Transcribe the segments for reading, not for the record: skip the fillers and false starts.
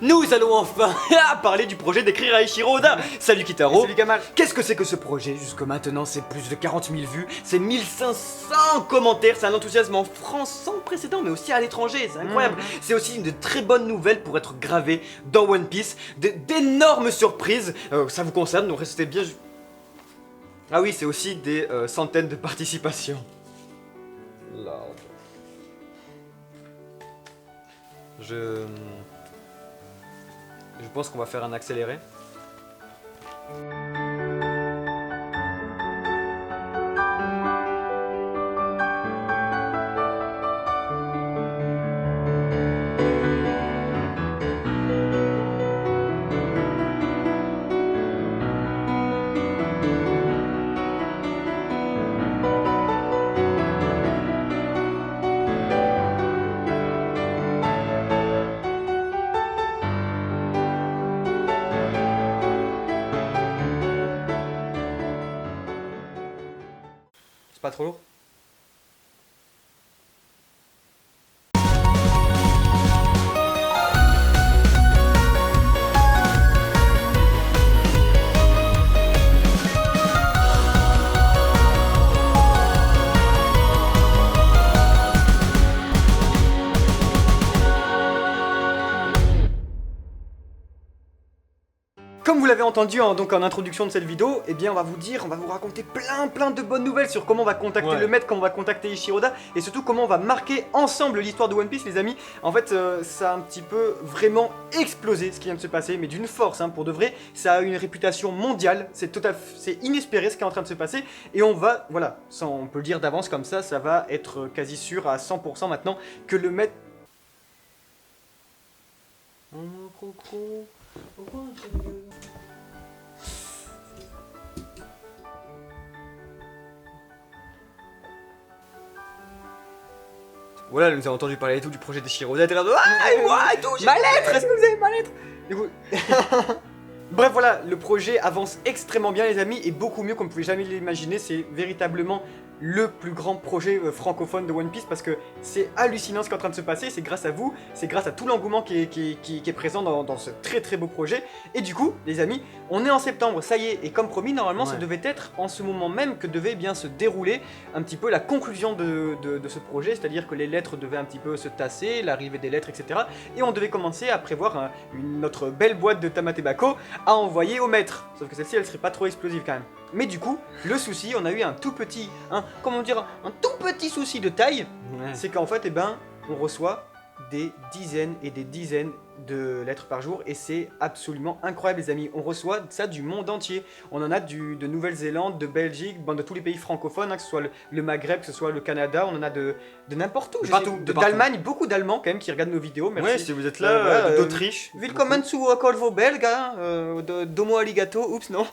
Nous allons enfin parler du projet d'écrire Eiichiro Oda. Salut Kitaro. Salut Gamal. Qu'est-ce que c'est que ce projet? Jusque maintenant, c'est plus de 40 000 vues, c'est 1500 commentaires, c'est un enthousiasme en France sans précédent, mais aussi à l'étranger, c'est incroyable. C'est aussi une très bonne nouvelle pour être gravé dans One Piece, d'énormes surprises. Ça vous concerne, donc restez bien. Ah oui, c'est aussi des centaines de participations. Lord. Je pense qu'on va faire un accéléré. Pas trop lourd? Comme vous l'avez entendu donc en introduction de cette vidéo, eh bien on va vous raconter plein de bonnes nouvelles sur comment on va contacter le maître, comment on va contacter Eiichiro Oda et surtout comment on va marquer ensemble l'histoire de One Piece les amis. En fait ça a un petit peu vraiment explosé ce qui vient de se passer, mais d'une force pour de vrai, ça a une réputation mondiale, c'est inespéré ce qui est en train de se passer et on va, voilà, on peut le dire d'avance comme ça va être quasi sûr à 100% maintenant que le maître... Voilà, nous avons entendu parler et tout du projet d'Eiichiro Oda, t'es là de ah et moi et tout, ma lettre, est-ce que vous avez ma lettre? Du coup... Bref voilà, le projet avance extrêmement bien les amis et beaucoup mieux qu'on ne pouvait jamais l'imaginer, c'est véritablement le plus grand projet francophone de One Piece parce que c'est hallucinant ce qui est en train de se passer, c'est grâce à vous, c'est grâce à tout l'engouement qui est présent dans ce très beau projet. Et du coup les amis, on est en septembre, ça y est, et comme promis normalement ça devait être en ce moment même que devait bien se dérouler un petit peu la conclusion de ce projet, c'est-à-dire que les lettres devaient un petit peu se tasser, l'arrivée des lettres etc. Et on devait commencer à prévoir notre belle boîte de Tamatebako à envoyer au maître, sauf que celle-ci elle serait pas trop explosive quand même. Mais du coup, le souci, on a eu un tout petit, un tout petit souci de taille, c'est qu'en fait, on reçoit des dizaines et des dizaines de lettres par jour et c'est absolument incroyable les amis. On reçoit ça du monde entier. On en a de Nouvelle-Zélande, de Belgique, de tous les pays francophones, que ce soit le Maghreb, que ce soit le Canada, on en a de n'importe où. D'Allemagne, beaucoup d'Allemands quand même qui regardent nos vidéos. Merci. Ouais, si vous êtes là, d'Autriche. Willkommen zu Kolvo Belga, Domo Arigato, oups non.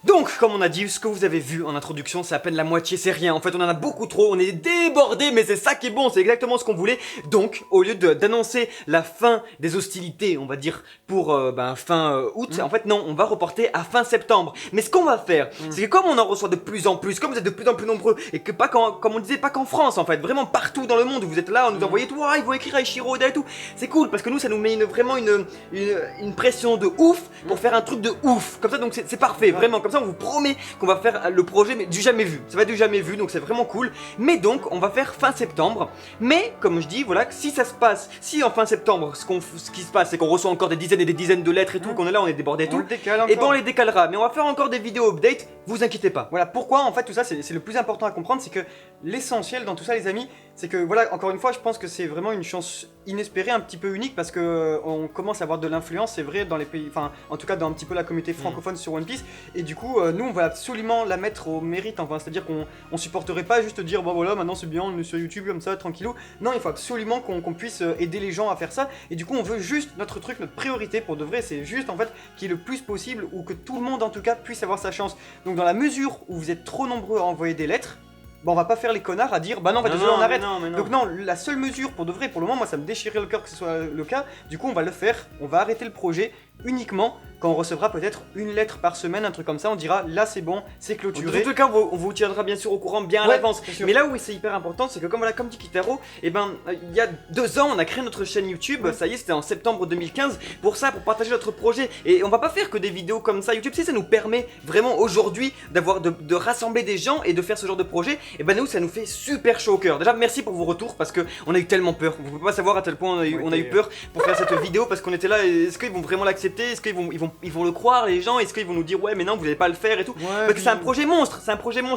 Donc, comme on a dit, ce que vous avez vu en introduction, c'est à peine la moitié, c'est rien. En fait, on en a beaucoup trop, on est débordé, mais c'est ça qui est bon, c'est exactement ce qu'on voulait. Donc, au lieu d'annoncer la fin des hostilités, on va dire, pour fin août, en fait, non, on va reporter à fin septembre. Mais ce qu'on va faire, c'est que comme on en reçoit de plus en plus, comme vous êtes de plus en plus nombreux, et que comme on disait, pas qu'en France, en fait, vraiment partout dans le monde, vous êtes là, on nous envoyez tout, ils vont écrire Eiichiro Oda et tout. C'est cool, parce que nous, ça nous met vraiment une pression de ouf pour faire un truc de ouf. Comme ça, donc c'est parfait, vraiment, comme ça on vous promet qu'on va faire le projet mais du jamais vu, ça va être du jamais vu donc c'est vraiment cool. Mais donc on va faire fin septembre, mais comme je dis voilà, si ça se passe, si en fin septembre ce qui se passe c'est qu'on reçoit encore des dizaines et des dizaines de lettres et tout, qu'on est là, on est débordé et tout, et on les décalera, mais on va faire encore des vidéos update, vous inquiétez pas. Voilà pourquoi en fait tout ça c'est le plus important à comprendre, c'est que l'essentiel dans tout ça les amis, c'est que voilà, encore une fois je pense que c'est vraiment une chance inespérée, un petit peu unique parce que on commence à avoir de l'influence, c'est vrai dans les pays, enfin en tout cas dans un petit peu la communauté francophone sur One Piece, et du coup nous on va absolument la mettre au mérite, enfin c'est à dire qu'on supporterait pas juste dire bon voilà maintenant c'est bien on est sur YouTube comme ça tranquillou, non il faut absolument qu'on puisse aider les gens à faire ça, et du coup on veut juste notre truc, notre priorité pour de vrai c'est juste en fait qu'il y ait le plus possible ou que tout le monde en tout cas puisse avoir sa chance. Donc dans la mesure où vous êtes trop nombreux à envoyer des lettres, bah, on va pas faire les connards à dire bah non, bah, désolé, on arrête. Mais non. Donc non, la seule mesure pour de vrai, pour le moment, moi ça me déchirait le cœur que ce soit le cas. Du coup, on va le faire, on va arrêter le projet uniquement quand on recevra peut-être une lettre par semaine, un truc comme ça. On dira là c'est bon, c'est clôturé. En tout cas, on vous tiendra bien sûr au courant bien à l'avance. Mais là où c'est hyper important, c'est que comme dit Kitaro, et ben il y a 2 ans, on a créé notre chaîne YouTube. Ça y est, c'était en septembre 2015. Pour ça, pour partager notre projet. Et on va pas faire que des vidéos comme ça. YouTube, si ça nous permet vraiment aujourd'hui d'avoir de rassembler des gens et de faire ce genre de projet, et ben nous ça nous fait super chaud au cœur. Déjà merci pour vos retours parce que on a eu tellement peur. Vous pouvez pas savoir à tel point on a eu peur pour faire cette vidéo parce qu'on était là. Est-ce qu'ils vont vraiment l'accepter? Est-ce qu'ils vont le croire les gens? Est-ce qu'ils vont nous dire ouais mais non vous allez pas le faire et tout? Parce que c'est un projet monstre,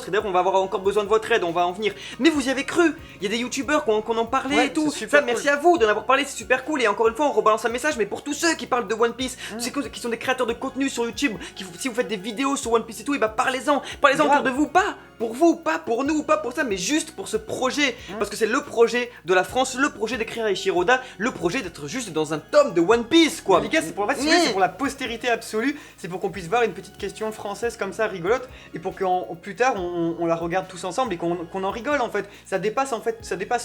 et d'ailleurs on va avoir encore besoin de votre aide, on va en venir. Mais vous y avez cru. Il y a des youtubeurs qu'on en parlait et tout. Ça merci à vous d'en avoir parlé, c'est super cool. Et encore une fois on rebalance un message, mais pour tous ceux qui parlent de One Piece, qui sont des créateurs de contenu sur YouTube, si vous faites des vidéos sur One Piece et tout, et bah parlez-en autour de vous, pas pour vous, pas pour nous, pas pour ça, mais juste pour ce projet. Parce que c'est le projet de la France, le projet d'écrire à Eiichiro Oda, le projet d'être juste dans un tome de One Piece quoi. Les gars, c'est pour, c'est pour la postérité absolue, c'est pour qu'on puisse voir une petite question française comme ça rigolote, et pour que plus tard on la regarde tous ensemble et qu'on en rigole en fait. Ça dépasse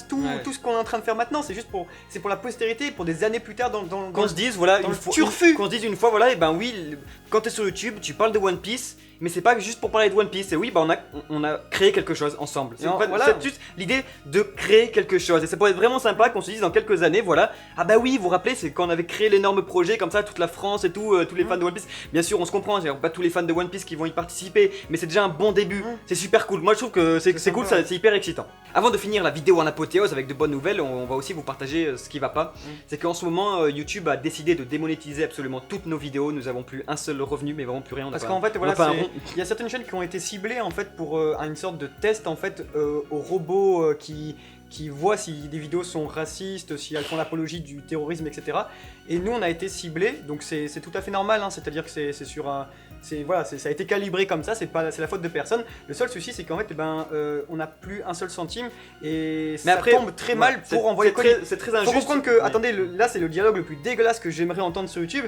tout ce qu'on est en train de faire maintenant, c'est pour la postérité, pour des années plus tard qu'on se dise voilà, qu'on se dise une fois voilà, et ben oui, quand t'es sur YouTube, tu parles de One Piece. Mais c'est pas juste pour parler de One Piece, et oui, bah on a créé quelque chose ensemble. C'est juste l'idée de créer quelque chose. Et ça pourrait être vraiment sympa qu'on se dise dans quelques années, voilà. Ah bah oui, vous vous rappelez, c'est quand on avait créé l'énorme projet comme ça, toute la France et tout, tous les fans de One Piece. Bien sûr, on se comprend, c'est pas tous les fans de One Piece qui vont y participer, mais c'est déjà un bon début. C'est super cool. Moi je trouve que c'est cool, c'est hyper excitant. Avant de finir la vidéo en apothéose avec de bonnes nouvelles, on va aussi vous partager ce qui va pas. C'est qu'en ce moment, YouTube a décidé de démonétiser absolument toutes nos vidéos. Nous avons plus un seul revenu, mais vraiment plus rien. Parce qu'en fait, voilà, il y a certaines chaînes qui ont été ciblées en fait pour une sorte de test en fait aux robots qui voient si des vidéos sont racistes, si elles font l'apologie du terrorisme, etc. Et nous on a été ciblés, donc c'est tout à fait normal, hein, c'est-à-dire que c'est sur un... ça a été calibré comme ça, c'est la faute de personne. Le seul souci c'est qu'en fait on n'a plus un seul centime et ça tombe très mal pour envoyer c'est très injuste. Faut comprendre que, attendez, là c'est le dialogue le plus dégueulasse que j'aimerais entendre sur YouTube.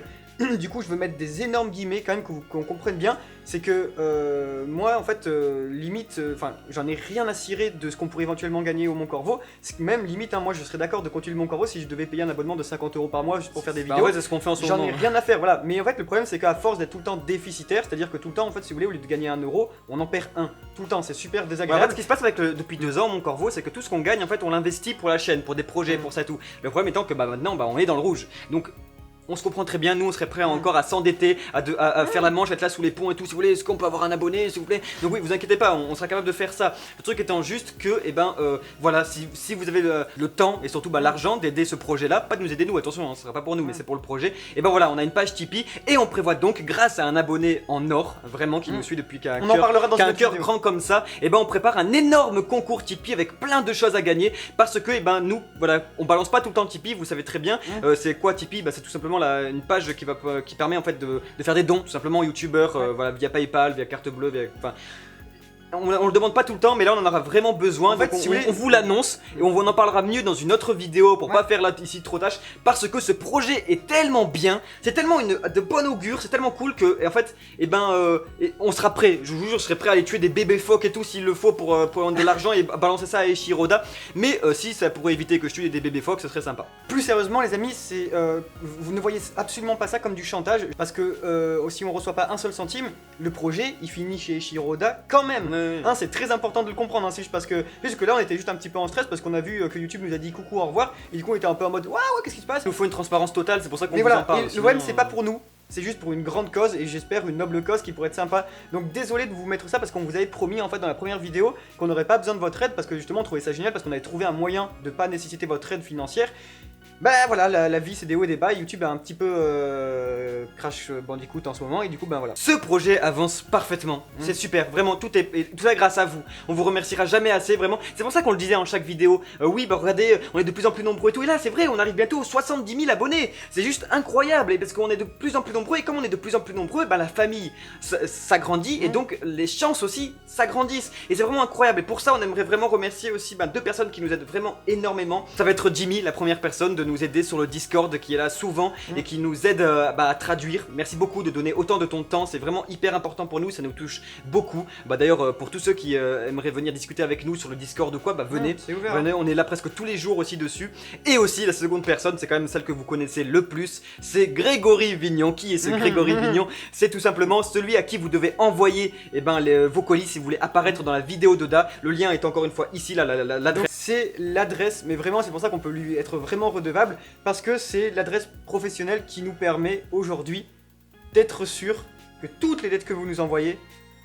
Du coup je veux mettre des énormes guillemets quand même qu'on comprenne bien. C'est que moi en fait limite, j'en ai rien à cirer de ce qu'on pourrait éventuellement gagner au Mon Corvo. Même limite, hein, moi je serais d'accord de continuer le Mon Corvo si je devais payer un abonnement de 50 € par mois juste pour faire des vidéos. Ouais, c'est ce qu'on fait en ce moment. J'en ai rien à faire, voilà. Mais en fait le problème c'est qu'à force d'être tout le temps déficitaire, c'est-à-dire que tout le temps en fait si vous voulez au lieu de gagner 1 €, on en perd 1. Tout le temps, c'est super désagréable. En fait, ce qui se passe depuis 2 ans Mon Corvo, c'est que tout ce qu'on gagne en fait on l'investit pour la chaîne, pour des projets, pour ça et tout. Le problème étant que maintenant on est dans le rouge. Donc on se comprend très bien, nous on serait prêts encore à s'endetter, à faire la manche, à être là sous les ponts et tout, si vous voulez, est-ce qu'on peut avoir un abonné s'il vous plaît? Donc oui, vous inquiétez pas, on sera capable de faire ça. Le truc étant juste que, voilà, si vous avez le temps et surtout l'argent d'aider ce projet là, pas de nous aider nous, attention, hein, ce sera pas pour nous, mais c'est pour le projet, et voilà, on a une page Tipeee et on prévoit donc, grâce à un abonné en or, vraiment qui nous suit depuis qu'un cœur grand comme ça, on prépare un énorme concours Tipeee avec plein de choses à gagner, parce que nous, voilà, on balance pas tout le temps Tipeee, vous savez très bien, c'est quoi Tipeee? C'est tout simplement une page qui permet en fait de faire des dons tout simplement aux youtubeurs, voilà, via PayPal, via carte bleue, on le demande pas tout le temps, mais là on en aura vraiment besoin. En fait, on vous l'annonce et on en parlera mieux dans une autre vidéo pour pas faire là ici trop tâche, parce que ce projet est tellement bien, c'est tellement de bonne augure, c'est tellement cool que en fait, on sera prêt. Je vous jure, je serai prêt à aller tuer des bébés phoques et tout s'il le faut pour de l'argent et balancer ça à Eiichiro Oda. Mais si ça pourrait éviter que je tue des bébés phoques, ce serait sympa. Plus sérieusement, les amis, vous ne voyez absolument pas ça comme du chantage, parce que si on reçoit pas un seul centime, le projet il finit chez Eiichiro Oda quand même. Hein, c'est très important de le comprendre, hein, c'est juste parce que là on était juste un petit peu en stress parce qu'on a vu que YouTube nous a dit coucou au revoir et du coup on était un peu en mode ouais qu'est-ce qui se passe. Il nous faut une transparence totale, c'est pour ça qu'on vous en parle. Le web c'est pas pour nous, c'est juste pour une grande cause et j'espère une noble cause qui pourrait être sympa. Donc désolé de vous mettre ça parce qu'on vous avait promis en fait dans la première vidéo qu'on n'aurait pas besoin de votre aide parce que justement on trouvait ça génial parce qu'on avait trouvé un moyen de pas nécessiter votre aide financière. Voilà, la vie c'est des hauts et des bas, YouTube a un petit peu Crash Bandicoot en ce moment et du coup voilà. Ce projet avance parfaitement, c'est super, vraiment tout ça grâce à vous, on vous remerciera jamais assez, vraiment, c'est pour ça qu'on le disait en chaque vidéo, oui regardez, on est de plus en plus nombreux et tout, et là c'est vrai, on arrive bientôt aux 70 000 abonnés, c'est juste incroyable, et parce qu'on est de plus en plus nombreux, et comme on est de plus en plus nombreux, la famille s'agrandit, et donc les chances aussi s'agrandissent, et c'est vraiment incroyable, et pour ça on aimerait vraiment remercier aussi 2 personnes qui nous aident vraiment énormément, ça va être Jimmy, la première personne de nous nous aider sur le Discord qui est là souvent et qui nous aide à traduire. Merci beaucoup de donner autant de ton temps, c'est vraiment hyper important pour nous, ça nous touche beaucoup. D'ailleurs pour tous ceux qui aimeraient venir discuter avec nous sur le Discord ou quoi, venez, c'est ouvert. venez, on est là presque tous les jours aussi dessus. Et aussi la seconde personne, c'est quand même celle que vous connaissez le plus, c'est Grégory Vignon. Qui est ce Grégory Vignon? C'est tout simplement celui à qui vous devez envoyer vos colis si vous voulez apparaître dans la vidéo d'Oda. Le lien est encore une fois ici, l'adresse. C'est l'adresse, mais vraiment c'est pour ça qu'on peut lui être vraiment redevable, parce que c'est l'adresse professionnelle qui nous permet aujourd'hui d'être sûr que toutes les lettres que vous nous envoyez,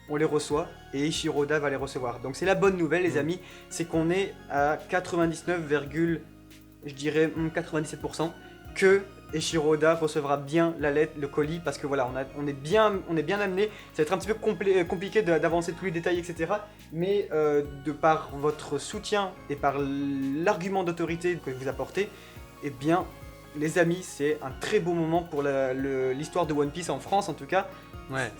on les reçoit et Eiichiro Oda va les recevoir. Donc c'est la bonne nouvelle les amis, c'est qu'on est à 99, je dirais 97% que Eiichiro Oda recevra bien la lettre, le colis, parce que voilà, on est bien amené. Ça va être un petit peu compliqué d'avancer tous les détails, etc. Mais de par votre soutien et par l'argument d'autorité que vous apportez, eh bien, les amis, c'est un très beau moment pour l'histoire de One Piece en France en tout cas. Ouais.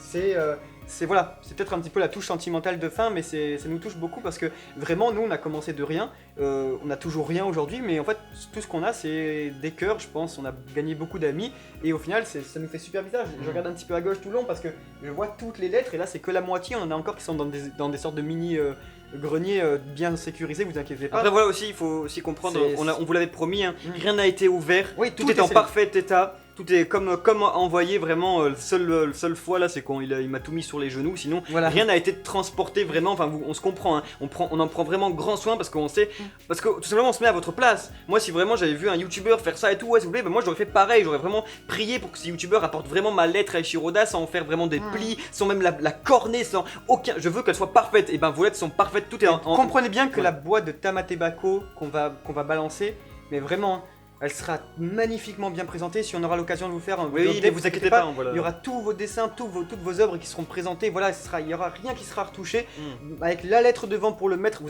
C'est voilà, c'est peut-être un petit peu la touche sentimentale de fin, mais ça nous touche beaucoup parce que vraiment, nous, on a commencé de rien, on n'a toujours rien aujourd'hui, mais en fait, tout ce qu'on a, c'est des cœurs, je pense, on a gagné beaucoup d'amis, et au final, ça nous fait super bizarre. Je regarde un petit peu à gauche tout le long parce que je vois toutes les lettres, et là, c'est que la moitié, on en a encore qui sont dans des sortes de mini greniers bien sécurisés, vous inquiétez pas. Après voilà aussi, il faut aussi comprendre, on vous l'avait promis, hein, rien n'a été ouvert, Oui, tout est en parfait état. Tout est comme envoyé vraiment, seule fois là c'est quand il m'a tout mis sur les genoux, sinon Voilà. rien n'a été transporté vraiment, enfin on se comprend, hein. On en prend vraiment grand soin parce qu'on sait, parce que tout simplement on se met à votre place. Moi si vraiment j'avais vu un youtubeur faire ça et tout, ouais s'il vous plaît, moi j'aurais fait pareil, j'aurais vraiment prié pour que ce youtubeur apporte vraiment ma lettre à Eiichiro Oda sans en faire vraiment des plis, sans même la corner, sans aucun, je veux qu'elle soit parfaite, et vos lettres sont parfaites, tout est Comprenez bien que ouais. la boîte de Tamatebako qu'on va balancer, mais vraiment, elle sera magnifiquement bien présentée. Si on aura l'occasion de vous faire un Oui, vidéo, ne vous inquiétez pas, voilà. Il y aura tous vos dessins, toutes vos œuvres qui seront présentées. Voilà, il n'y aura rien qui sera retouché. Avec la lettre devant pour le mettre,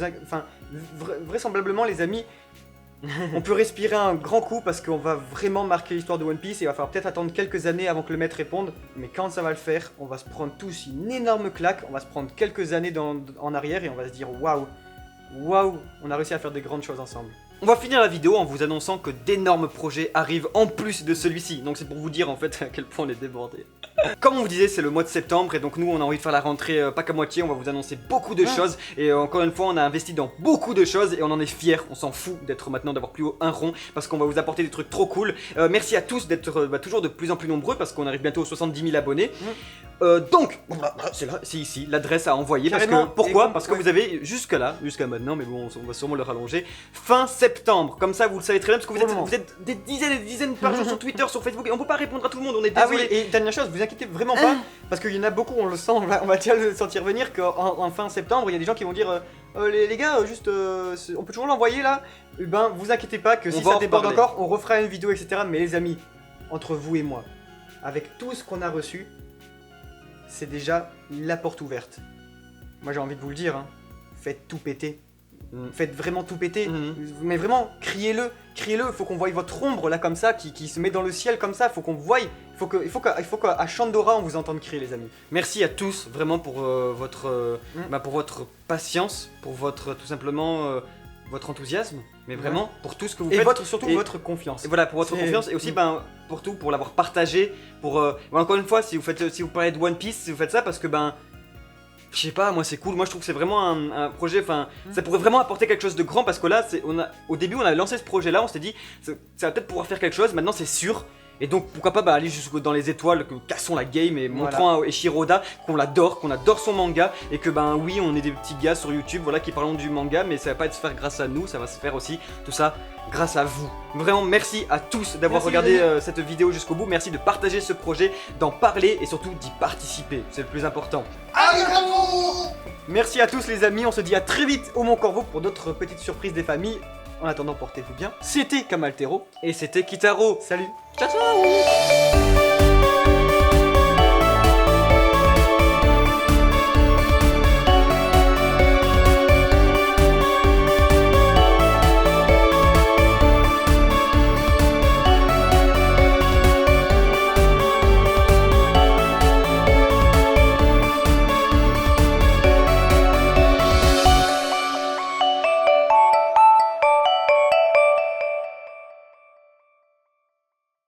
vraisemblablement les amis, on peut respirer un grand coup parce qu'on va vraiment marquer l'histoire de One Piece et il va falloir peut-être attendre quelques années avant que le maître réponde. Mais quand ça va le faire, on va se prendre tous une énorme claque, on va se prendre quelques années en arrière et on va se dire waouh, on a réussi à faire des grandes choses ensemble. On va finir la vidéo en vous annonçant que d'énormes projets arrivent en plus de celui-ci. Donc c'est pour vous dire en fait à quel point on est débordé. Comme on vous disait, c'est le mois de septembre et donc nous on a envie de faire la rentrée pas qu'à moitié, on va vous annoncer beaucoup de choses. Et encore une fois on a investi dans beaucoup de choses et on en est fiers, on s'en fout d'être maintenant, d'avoir plus haut un rond parce qu'on va vous apporter des trucs trop cool. Merci à tous d'être toujours de plus en plus nombreux parce qu'on arrive bientôt aux 70 000 abonnés. Donc, c'est ici l'adresse à envoyer. Carrément. Pourquoi? Parce que vous avez jusqu'à maintenant, mais bon, on va sûrement le rallonger, fin septembre. Comme ça, vous le savez très bien, parce que vous êtes des dizaines et des dizaines par jour sur Twitter, sur Facebook, et on peut pas répondre à tout le monde, on est désolé. Ah oui, et dernière chose, vous inquiétez vraiment pas, parce qu'il y en a beaucoup, on le sent, on va déjà le sentir venir, qu'en fin septembre, il y a des gens qui vont dire les gars, on peut toujours l'envoyer là. Eh ben, vous inquiétez pas que si ça déborde encore, on refera une vidéo, etc. Mais les amis, entre vous et moi, avec tout ce qu'on a reçu, c'est déjà la porte ouverte. Moi j'ai envie de vous le dire, hein. Faites tout péter. Faites vraiment tout péter, mais vraiment, criez-le, faut qu'on voie votre ombre là comme ça, qui se met dans le ciel comme ça, faut qu'on voie, il faut qu'à Chandora on vous entende crier les amis. Merci à tous vraiment pour votre patience, pour tout simplement votre enthousiasme, mais vraiment pour tout ce que vous faites. Et surtout votre confiance. Et voilà, pour votre confiance, et aussi pour tout, pour l'avoir partagé, encore une fois, si vous parlez de One Piece, si vous faites ça parce que je sais pas, moi c'est cool, moi je trouve que c'est vraiment un projet, ça pourrait vraiment apporter quelque chose de grand parce que là, au début on a lancé ce projet là, on s'est dit, ça va peut-être pouvoir faire quelque chose, maintenant c'est sûr. Et donc pourquoi pas aller jusque dans les étoiles, cassons la game et montrons à Eiichiro Oda qu'on adore son manga et que oui on est des petits gars sur YouTube qui parlons du manga, mais ça va pas être se faire grâce à nous, ça va se faire aussi tout ça grâce à vous. Vraiment merci à tous d'avoir regardé cette vidéo jusqu'au bout, merci de partager ce projet, d'en parler et surtout d'y participer, c'est le plus important. Merci à tous les amis, on se dit à très vite au Mont Corvo pour d'autres petites surprises des familles. En attendant, portez-vous bien. C'était Kamaltero et c'était Kitaro. Salut. Ciao ciao.